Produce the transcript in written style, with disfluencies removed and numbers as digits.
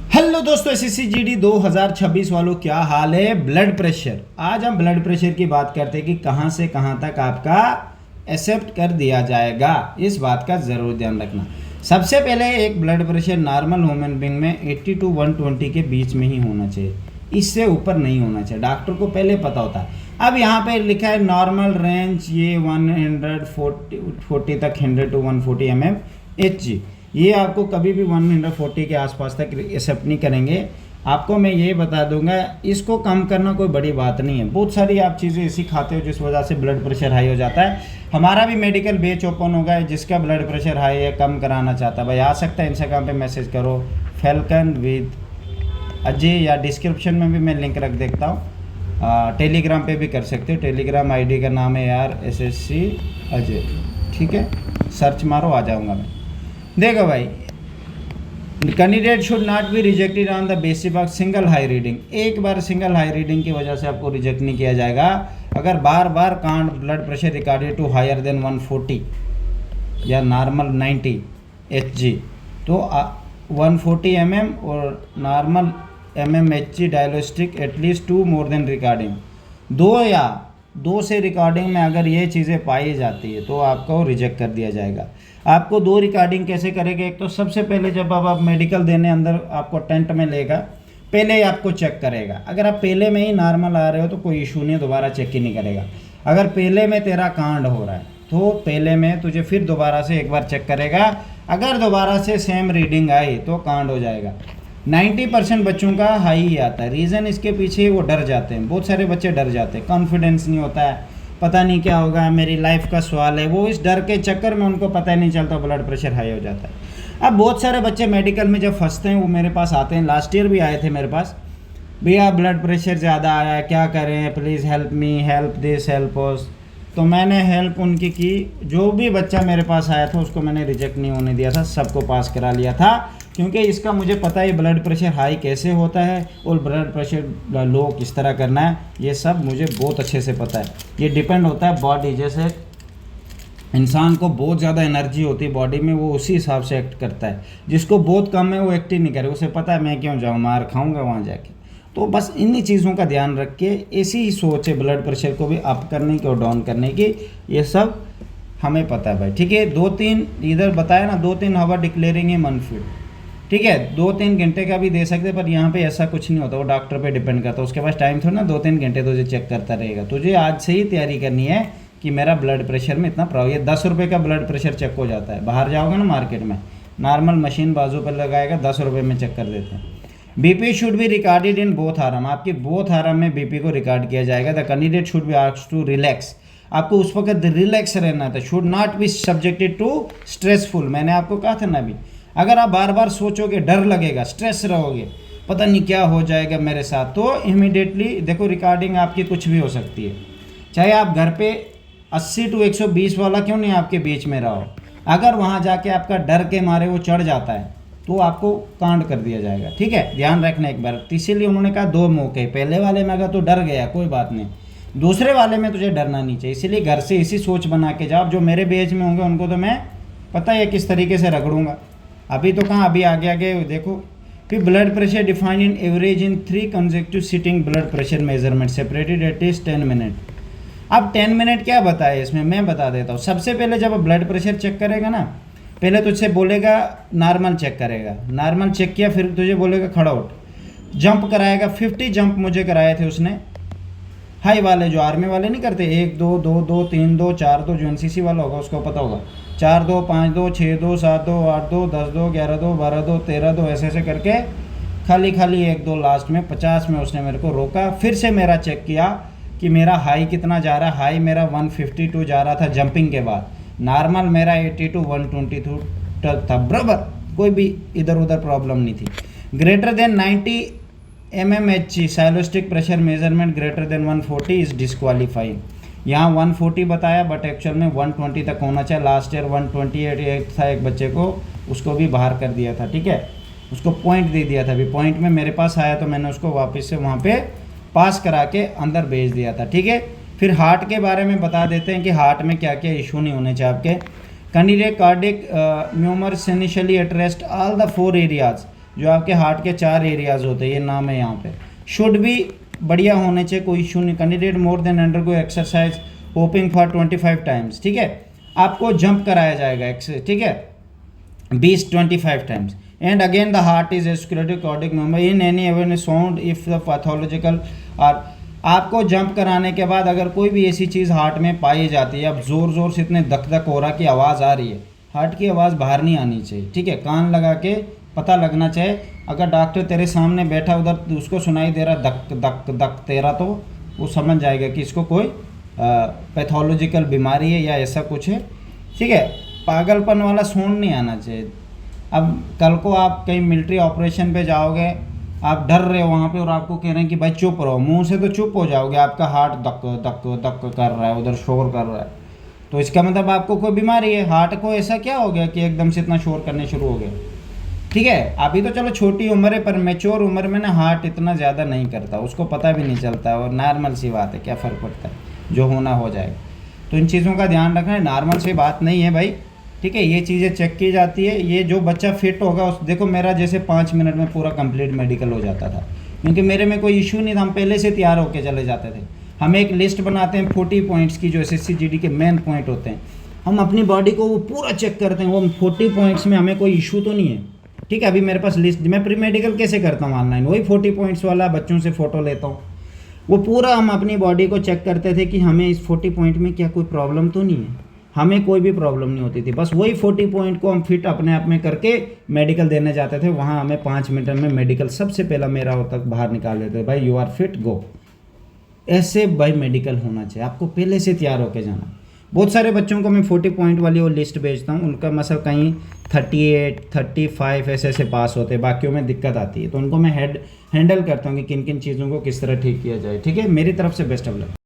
Hello दोस्तों, SSC GD 2026 वालों, क्या हाल है। ब्लड प्रेशर, आज हम ब्लड प्रेशर की बात करते हैं कि कहां से कहां तक आपका एक्सेप्ट कर दिया जाएगा। इस बात का ज़रूर ध्यान रखना। सबसे पहले एक blood pressure normal human being में 80 टू 120 के बीच में ही होना चाहिए, इससे ऊपर नहीं होना चाहिए। डॉक्टर को पहले पता होता है। अब यहाँ पे लिखा है नॉर्मल रेंज, ये 140 तक 100 टू 140 mmHg, ये आपको कभी भी 140 के आसपास तक एक्सेप्ट नहीं करेंगे। आपको मैं ये बता दूंगा, इसको कम करना कोई बड़ी बात नहीं है। बहुत सारी आप चीज़ें ऐसी खाते हो जिस वजह से ब्लड प्रेशर हाई हो जाता है। हमारा भी मेडिकल बैच ओपन होगा है, जिसका ब्लड प्रेशर हाई है, कम कराना चाहता है भाई आ सकता है। इंस्टाग्राम पे मैसेज करो फैल्कन विद अजय, या डिस्क्रिप्शन में भी मैं लिंक रख देता हूँ। टेलीग्राम पे भी कर सकते हो। टेलीग्राम आईडी का नाम है यार SSC अजय, ठीक है, सर्च मारो आ जाऊँगा मैं। देखो भाई, candidate should not be rejected on the basis of single high reading. एक बार सिंगल हाई रीडिंग की वजह से आपको रिजेक्ट नहीं किया जाएगा। अगर बार बार कांड blood pressure recorded to higher than 140 या नॉर्मल 90 Hg, तो 140 mm और normal mmHg diagnostic at least 2 more than recording, 2 से रिकॉर्डिंग में अगर ये चीज़ें पाई जाती है तो आपको रिजेक्ट कर दिया जाएगा। आपको 2 रिकॉर्डिंग कैसे करेंगे? एक तो सबसे पहले जब आप मेडिकल देने अंदर आपको टेंट में लेगा, पहले ही आपको चेक करेगा। अगर आप पहले में ही नॉर्मल आ रहे हो तो कोई इशू नहीं, दोबारा चेक ही नहीं करेगा। अगर पहले में तेरा कांड हो रहा है तो पहले में तुझे फिर दोबारा से एक बार चेक करेगा। अगर दोबारा से सेम रीडिंग आई तो कांड हो जाएगा। 90% बच्चों का हाई ही आता है। रीज़न इसके पीछे वो डर जाते हैं, बहुत सारे बच्चे डर जाते हैं, कॉन्फिडेंस नहीं होता है, पता नहीं क्या होगा, मेरी लाइफ का सवाल है। वो इस डर के चक्कर में उनको पता ही नहीं चलता, ब्लड प्रेशर हाई हो जाता है। अब बहुत सारे बच्चे मेडिकल में जब फंसते हैं वो मेरे पास आते हैं। लास्ट ईयर भी आए थे मेरे पास, भैया ब्लड प्रेशर ज़्यादा आया है, क्या करें, please help me, help this, help उस। तो मैंने हेल्प उनकी की। जो भी बच्चा मेरे पास आया था उसको मैंने रिजेक्ट नहीं होने दिया था, सबको पास करा लिया था, क्योंकि इसका मुझे पता है ब्लड प्रेशर हाई कैसे होता है और ब्लड प्रेशर लो किस तरह करना है। ये सब मुझे बहुत अच्छे से पता है। ये डिपेंड होता है बॉडी, जैसे इंसान को बहुत ज़्यादा एनर्जी होती है बॉडी में, वो उसी हिसाब से एक्ट करता है। जिसको बहुत कम है वो एक्ट ही नहीं करे, उसे पता है मैं क्यों जाऊँ, मार खाऊँगा वहाँ जाके। तो बस इन्हीं चीज़ों का ध्यान रख के ऐसी ही सोच है ब्लड प्रेशर को भी अप करने की और डाउन करने की, ये सब हमें पता है भाई, ठीक है। 2-3 इधर बताया ना, 2-3 हावर डिक्लेयरिंग है अनफिट, ठीक है। 2-3 घंटे का भी दे सकते, पर यहाँ पे ऐसा कुछ नहीं होता, वो डॉक्टर पे डिपेंड करता है। उसके पास टाइम थोड़ा ना 2-3 घंटे तुझे चेक करता रहेगा। तुझे आज से ही तैयारी करनी है कि मेरा ब्लड प्रेशर में इतना प्रॉब्लम। ये 10 रुपये का ब्लड प्रेशर चेक हो जाता है। बाहर जाओगे ना मार्केट में, नॉर्मल मशीन बाजू पर लगाएगा, 10 रुपये में चेक कर देते हैं। BP should be recorded in both arm, आपकी बोथ आर्म में BP को रिकॉर्ड किया जाएगा। The candidate should be asked to relax, आपको उस वक्त रिलैक्स रहना था। Should not be subjected to stressful, मैंने आपको कहा था ना अभी। अगर आप बार बार सोचोगे, डर लगेगा, स्ट्रेस रहोगे, पता नहीं क्या हो जाएगा मेरे साथ, तो इमीडिएटली देखो रिकॉर्डिंग आपकी कुछ भी हो सकती है। चाहे आप घर पे 80 टू 120 वाला क्यों नहीं आपके बीच में रहो, अगर वहाँ जाके आपका डर के मारे वो चढ़ जाता है तो आपको कांड कर दिया जाएगा, ठीक है। ध्यान रखना एक बार। तो इसीलिए उन्होंने कहा 2 मौके, पहले वाले में अगर तो डर गया कोई बात नहीं, दूसरे वाले में तुझे डरना नहीं चाहिए। इसीलिए घर से इसी सोच बना के जाओ। जो मेरे बेच में होंगे उनको तो मैं पता है किस तरीके से रगड़ूंगा। अभी तो कहाँ, अभी आगे आगे देखो। फिर blood pressure defined in average in 3 consecutive sitting blood pressure measurement separated at least 10 minute. अब 10 मिनट क्या बताया इसमें, मैं बता देता हूँ। सबसे पहले जब ब्लड प्रेशर चेक करेगा ना, पहले तुझसे बोलेगा नॉर्मल चेक करेगा, नॉर्मल चेक किया, फिर तुझे बोलेगा खड़ा उठ, जंप कराएगा। 50 जंप मुझे कराए थे उसने, हाई वाले जो आर्मी वाले नहीं करते, 1 2 2 2 3 2 4 2, जो NCC वाला होगा उसको पता होगा, 4 2 5 2 6 2 7 2 8 2 10 2 11 2 12 2 13 2, ऐसे ऐसे करके खाली 1 2 लास्ट में 50 में उसने मेरे को रोका। फिर से मेरा चेक किया कि मेरा हाई कितना जा रहा है। हाई मेरा 152 जा रहा था जंपिंग के बाद, नॉर्मल मेरा 80 टू 122 था बराबर, कोई भी इधर उधर प्रॉब्लम नहीं थी। ग्रेटर देन 90 mmHg साइलोस्टिक pressure measurement greater than 140 is disqualifying. यहाँ 140 बताया बट एक्चुअल में 120 तक होना चाहिए। लास्ट ईयर 128 था, एक बच्चे को उसको भी बाहर कर दिया था, ठीक है, उसको पॉइंट दे दिया था। अभी पॉइंट में मेरे पास आया तो मैंने उसको वापस से वहाँ पे पास करा के अंदर भेज दिया था, ठीक है। फिर हार्ट के बारे में बता देते हैं कि हार्ट में क्या क्या इशू नहीं होने चाहिए आपके। Candidate cardiac murmurs initially addressed all the 4 areas जो आपके हार्ट के 4 एरियाज होते हैं, ये नाम है यहाँ पे, शुड भी बढ़िया होने चाहिए, कोई इशू नहीं। Candidate more than undergo exercise hopping for 25 times, ठीक है। आपको जंप कराया जाएगा, ठीक है, 20-25 times. And again the heart is auscultated cardiac murmur in any even sound if the pathological. और आपको जंप कराने के बाद अगर कोई भी ऐसी चीज़ हार्ट में पाई जाती है, अब ज़ोर ज़ोर से इतने धक धक हो रहा कि आवाज़ आ रही है, हार्ट की आवाज़ बाहर नहीं आनी चाहिए, ठीक है। कान लगा के पता लगना चाहिए। अगर डॉक्टर तेरे सामने बैठा उधर उसको सुनाई दे रहा धक धक धक तेरा, तो वो समझ जाएगा कि इसको कोई पैथोलॉजिकल बीमारी है या ऐसा कुछ है, ठीक है। पागलपन वाला साउंड नहीं आना चाहिए। अब कल को आप कहीं मिलिट्री ऑपरेशन पे जाओगे, आप डर रहे हो वहाँ पे और आपको कह रहे हैं कि भाई चुप रहो, मुंह से तो चुप हो जाओगे, आपका हार्ट धक धक धक कर रहा है, उधर शोर कर रहा है, तो इसका मतलब आपको कोई बीमारी है। हार्ट को ऐसा क्या हो गया कि एकदम से इतना शोर करने शुरू हो गया, ठीक है। अभी तो चलो छोटी उम्र है, पर मैच्योर उम्र में ना हार्ट इतना ज़्यादा नहीं करता, उसको पता भी नहीं चलता, और नॉर्मल सी बात है, क्या फ़र्क पड़ता है, जो होना हो जाएगा। तो इन चीज़ों का ध्यान रखना है, नॉर्मल सी बात नहीं है भाई, ठीक है। ये चीज़ें चेक की जाती है। ये जो बच्चा फिट होगा उस, देखो मेरा जैसे 5 मिनट में पूरा कंप्लीट मेडिकल हो जाता था, क्योंकि मेरे में कोई इशू नहीं था, हम पहले से तैयार होकर चले जाते थे। हम एक लिस्ट बनाते हैं 40 पॉइंट्स की, जो SSC GD के मेन पॉइंट होते हैं, हम अपनी बॉडी को वो पूरा चेक करते हैं, वो 40 पॉइंट्स में हमें कोई इशू तो नहीं है, ठीक है। अभी मेरे पास लिस्ट, मैं प्री मेडिकल कैसे करता हूँ ऑनलाइन, वही 40 पॉइंट्स वाला, बच्चों से फ़ोटो लेता हूँ, वो पूरा हम अपनी बॉडी को चेक करते थे कि हमें इस 40 पॉइंट में क्या कोई प्रॉब्लम तो नहीं है, हमें कोई भी प्रॉब्लम नहीं होती थी। बस वही 40 पॉइंट को हम फिट अपने आप में करके मेडिकल देने जाते थे। वहाँ हमें 5 मिनट में मेडिकल सबसे पहला मेरा होता बाहर निकाल देते, भाई यू आर फिट, गो। ऐसे भाई मेडिकल होना चाहिए, आपको पहले से तैयार होके जाना। बहुत सारे बच्चों को मैं 40 पॉइंट वाली वो लिस्ट भेजता हूँ, उनका मतलब कहीं 38, 35 ऐसे पास होते हैं, बाकियों में दिक्कत आती है, तो उनको मैं हैंडल करता हूँ कि किन किन चीज़ों को किस तरह ठीक किया जाए, ठीक है। मेरी तरफ से बेस्ट ऑफ लक।